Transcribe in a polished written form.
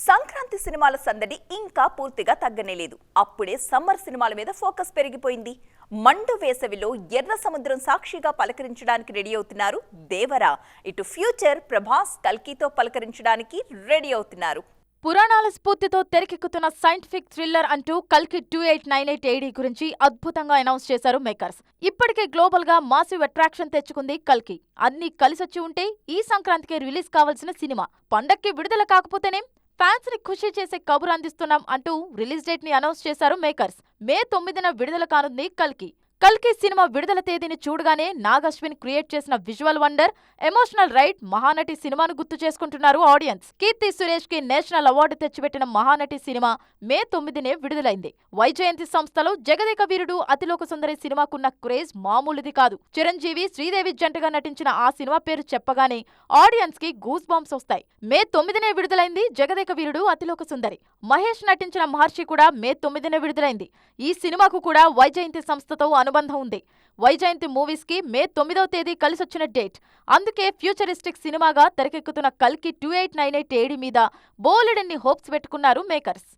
సంక్రాంతి సినిమాల సందడి ఇంకా పూర్తిగా తగ్గనేలేదు. అప్పుడే సమ్మర్ సినిమాల మీద ఫోకస్ పెరిగిపోయింది. మండు వేసవిలో ఎర్ర సముద్రం సాక్షిగా పలకరించడానికి రెడీ అవుతున్నారు దేవరా. ఇటు ఫ్యూచర్ ప్రభాస్ కల్కితో పలకరించడానికి రెడీ అవుతున్నారు. పురాణాల స్ఫూర్తితో తెరకెక్కుతున్న సైంటిఫిక్ థ్రిల్లర్ అంటూ కల్కి 2898 AD గురించి అద్భుతంగా అనౌన్స్ చేశారు మేకర్స్. ఇప్పటికే గ్లోబల్ గా మాసివ్ అట్రాక్షన్ తెచ్చుకుంది కల్కి. అన్ని కలిసొచ్చి ఉంటే ఈ సంక్రాంతికి రిలీజ్ కావాల్సిన సినిమా. పండక్కి విడుదల కాకపోతేనే ఫ్యాన్స్ ని ఖుషి చేసే కబురు అందిస్తున్నాం అంటూ రిలీజ్ డేట్ ని అనౌన్స్ చేశారు మేకర్స్. మే 9న విడుదల కానుంది కల్కి. కల్కి సినిమా విడుదల తేదీని చూడగానే నాగ్ అశ్విన్ క్రియేట్ చేసిన visual wonder, emotional ride, Mahanati సినిమాను గుర్తు చేసుకుంటున్నారు ఆడియన్స్. కీర్తి సురేష్ కి నేషనల్ అవార్డు తెచ్చిపెట్టిన మహానటి సినిమా మే 9నే విడుదలైంది. వైజయంతి సంస్థలో జగదేక వీరుడు అతిలోక సుందరి సినిమాకున్న క్రేజ్ మామూలుది కాదు. చిరంజీవి, శ్రీదేవి జంటగా నటించిన ఆ సినిమా పేరు చెప్పగానే ఆడియన్స్ కి గూస్ బంప్స్ వస్తాయి. మే 9నే విడుదలైంది జగదేక వీరుడు అతిలోక సుందరి. మహేష్ నటించిన మహర్షి కూడా మే 9నే విడుదలైంది. ఈ సినిమాకు కూడా వైజయంతి సంస్థతో అనుబంధం ఉంది. వైజయంతి మూవీస్ కి మే 9వ తేదీ కలిసొచ్చిన డేట్. అందుకే ఫ్యూచరిస్టిక్ సినిమాగా తెరకెక్కుతున్న కల్కి 2898 AD మీద బోలెడన్ని హోప్స్ పెట్టుకున్నారు మేకర్స్.